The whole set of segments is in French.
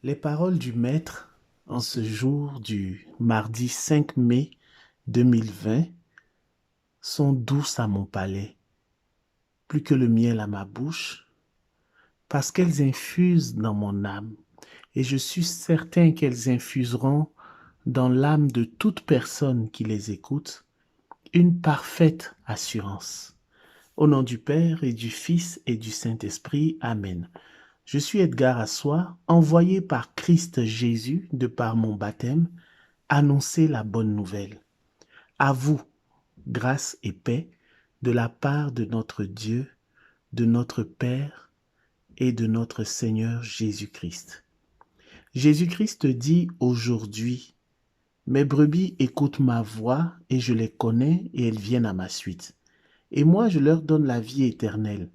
Les paroles du Maître en ce jour du mardi 5 mai 2020 sont douces à mon palais, plus que le miel à ma bouche, parce qu'elles infusent dans mon âme, et je suis certain qu'elles infuseront dans l'âme de toute personne qui les écoute une parfaite assurance. Au nom du Père et du Fils et du Saint-Esprit. Amen. Je suis Edgar Assois, envoyé par Christ Jésus de par mon baptême, annoncer la bonne nouvelle. À vous, grâce et paix de la part de notre Dieu, de notre Père et de notre Seigneur Jésus-Christ. Jésus-Christ dit aujourd'hui, mes brebis écoutent ma voix et je les connais et elles viennent à ma suite. Et moi je leur donne la vie éternelle.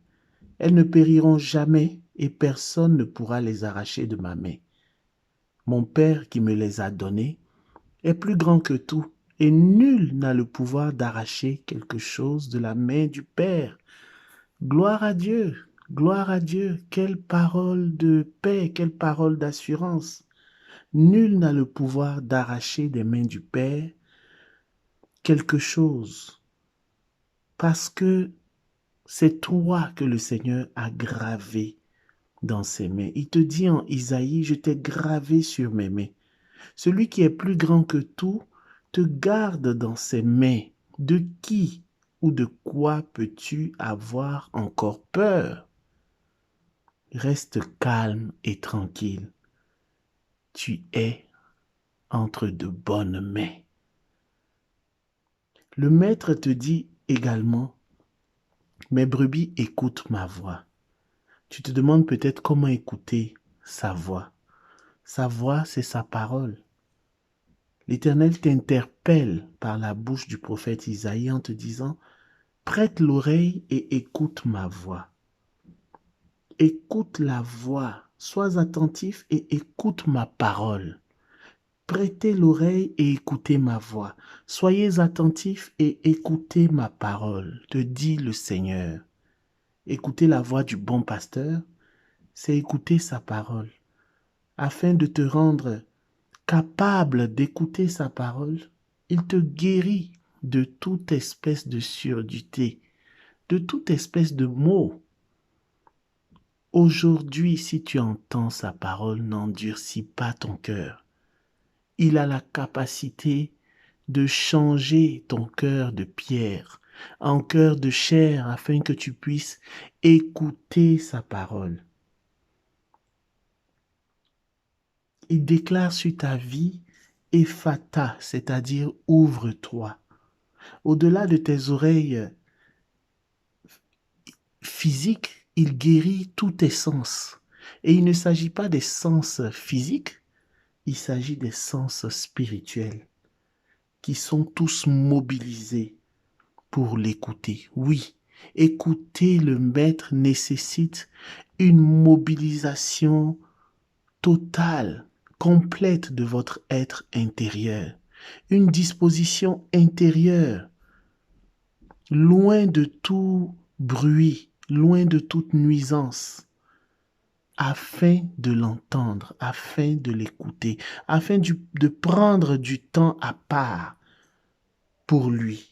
Elles ne périront jamais et personne ne pourra les arracher de ma main. Mon Père qui me les a donnés est plus grand que tout et nul n'a le pouvoir d'arracher quelque chose de la main du Père. Gloire à Dieu, gloire à Dieu. Quelle parole de paix, quelle parole d'assurance. Nul n'a le pouvoir d'arracher des mains du Père quelque chose parce que c'est toi que le Seigneur a gravé dans ses mains. Il te dit en Isaïe, je t'ai gravé sur mes mains. Celui qui est plus grand que tout te garde dans ses mains. De qui ou de quoi peux-tu avoir encore peur? Reste calme et tranquille. Tu es entre de bonnes mains. Le Maître te dit également, mes brebis écoutent ma voix. Tu te demandes peut-être comment écouter sa voix. Sa voix, c'est sa parole. L'Éternel t'interpelle par la bouche du prophète Isaïe en te disant, prête l'oreille et écoute ma voix. Écoute la voix, sois attentif et écoute ma parole. Prêtez l'oreille et écoutez ma voix. Soyez attentifs et écoutez ma parole, te dit le Seigneur. Écouter la voix du bon pasteur, c'est écouter sa parole, afin de te rendre capable d'écouter sa parole. Il te guérit de toute espèce de surdité, de toute espèce de maux. Aujourd'hui, si tu entends sa parole, n'endurcis pas ton cœur. Il a la capacité de changer ton cœur de pierre en cœur de chair afin que tu puisses écouter sa parole. Il déclare sur ta vie Ephata, c'est-à-dire ouvre-toi. Au-delà de tes oreilles physiques, il guérit tous tes sens. Et il ne s'agit pas des sens physiques, il s'agit des sens spirituels qui sont tous mobilisés pour l'écouter. Oui, écouter le Maître nécessite une mobilisation totale, complète de votre être intérieur, une disposition intérieure, loin de tout bruit, loin de toute nuisance, afin de l'entendre, afin de l'écouter, afin de prendre du temps à part pour lui.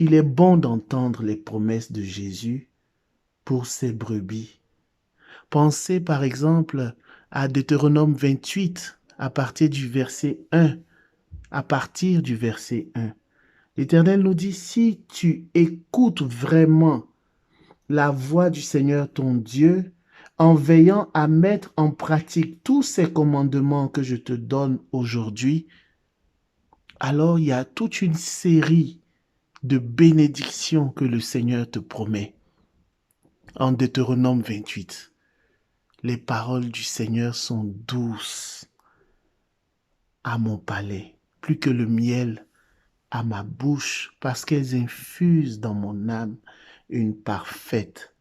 Il est bon d'entendre les promesses de Jésus pour ses brebis. Pensez par exemple à Deutéronome 28 à partir du verset 1. À partir du verset 1. L'Éternel nous dit, si tu écoutes vraiment la voix du Seigneur ton Dieu, en veillant à mettre en pratique tous ces commandements que je te donne aujourd'hui, alors il y a toute une série de bénédictions que le Seigneur te promet. En Deutéronome 28, les paroles du Seigneur sont douces à mon palais, plus que le miel à ma bouche, parce qu'elles infusent dans mon âme une parfaite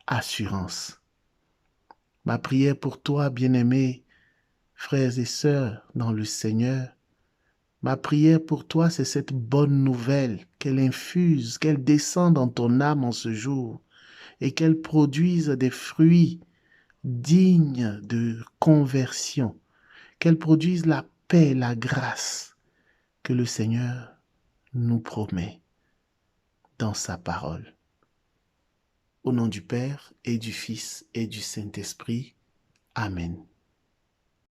assurance. Ma prière pour toi, bien-aimés frères et sœurs dans le Seigneur, ma prière pour toi, c'est cette bonne nouvelle qu'elle infuse, qu'elle descende dans ton âme en ce jour et qu'elle produise des fruits dignes de conversion, qu'elles produisent la paix, la grâce que le Seigneur nous promet dans sa parole. Au nom du Père et du Fils et du Saint-Esprit. Amen.